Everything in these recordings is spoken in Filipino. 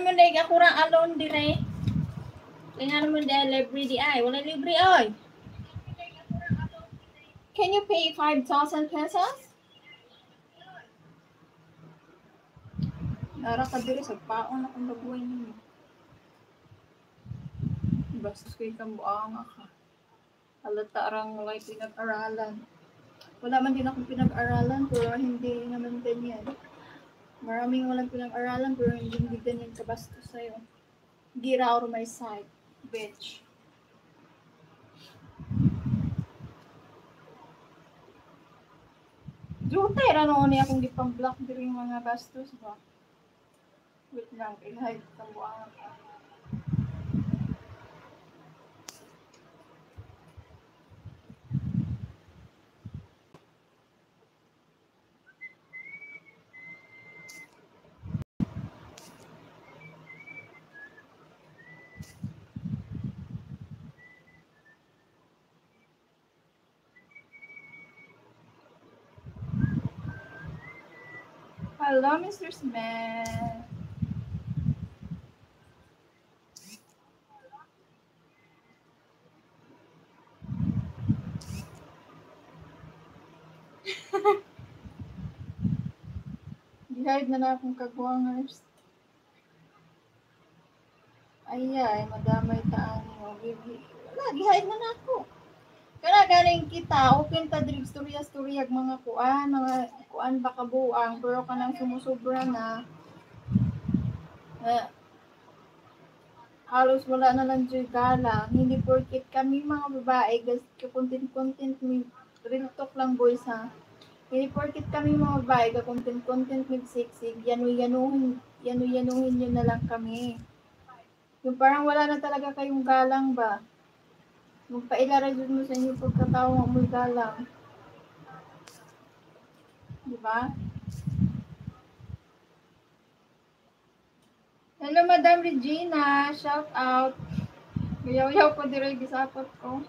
naman dahil ako kurang alone din eh. Kaya naman dahil libre di ay. Wala libre ay. Can you pay 5,000 pesos? Nara ka diri sa paon akong babuhay ninyo. Bastos kay kambuanga ka. Halata arang walay pinag-aralan. Wala man din akong pinag-aralan pero hindi naman ganyan. Maraming walang pinag-aralan pero hindi ganyan kabastos sa'yo. Get out of my sight, bitch. Jutay, ano niya akong gipang-block diri mga bastos ba? Wait lang, i-hide kambuanga ka. Hello, Mr. Smith. Gihide na akong kagwangers. Ay, madamay taan mo. Wala, gihide na ako. Kana galing kita, open ta diri storya-storya mga kuan baka buang, pero kanang sumusubra na halos wala na lang dyan galang. Hindi porkit kami mga babae, content mi, real talk lang boys ha. Hindi porkit kami mga babae, content mi siksig, yanuyanuhin nyo na lang kami. Yung parang wala na talaga kayong galang ba? Magpailara dyan mo sa inyo pagkatao mo galang. Diba? Hello, Madam Regina. Shout out. Yaw-yaw ko dire gisapot ko.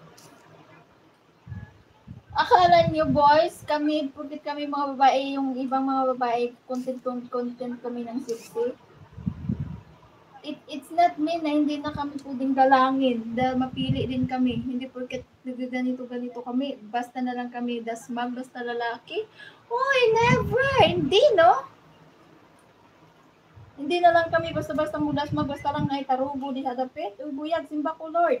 Akala nyo, boys, pagkat kami mga babae, yung ibang mga babae, content kami ng sexy. It's not mean na hindi na kami pwedeng galangin dahil mapili din kami. Hindi porket ganito kami. Basta na lang kami dasmag, basta lalaki. Oy, never! Hindi, no? Hindi na lang kami basta-basta dasmag, basta lang ay tarubo di sa dapit. Uy, buyag, simba ko, Lord.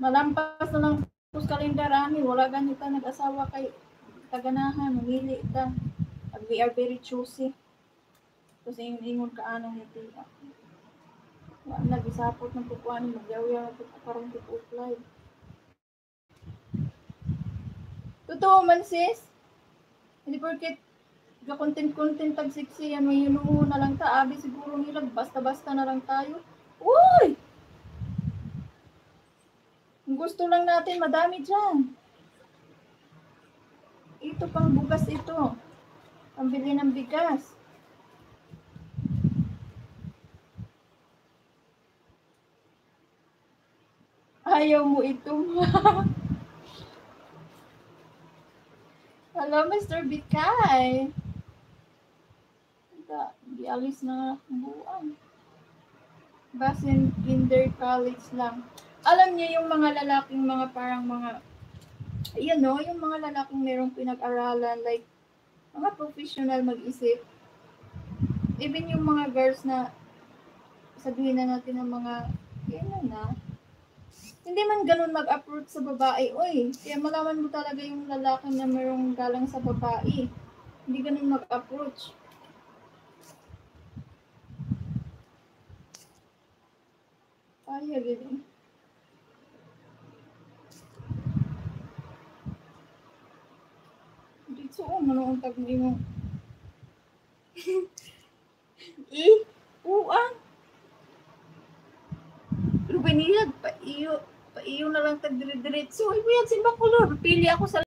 Malampas na lang pus kalendarani. Wala ganito nag-asawa kay taganahan. Mamili ita. We are very choosy. Kasi ingon ka anong hindi. Nag-isapot ng pupuan, magyaw-yaw na parang pupu-apply. Totoo man sis. Hindi porket content tag sexy yan, may yun na lang ta. Abi siguro nila, basta-basta na lang tayo. Uy! Gusto lang natin, madami dyan. Ito pang bugas ito. Pambili ng bigas. Ayaw mo ito. Hello, Mr. Bikay. Dialis na buwan. Basin kinder college lang. Alam niyo yung mga lalaking mga parang mga yung mga lalaking merong pinag-aralan, like mga professional mag-isip. Even yung mga girls na sabihin na natin ng mga hindi man ganun mag-approach sa babae. Oy, kaya malaman mo talaga yung lalaki na merong galang sa babae. Hindi ganun mag-approach. Ay, ganun. Dito, manuuntag mo yung uang. Pero binilag, pa iyo na lang tag-diretso. Ay, buyag, simba ko, Lord. Pili ako sa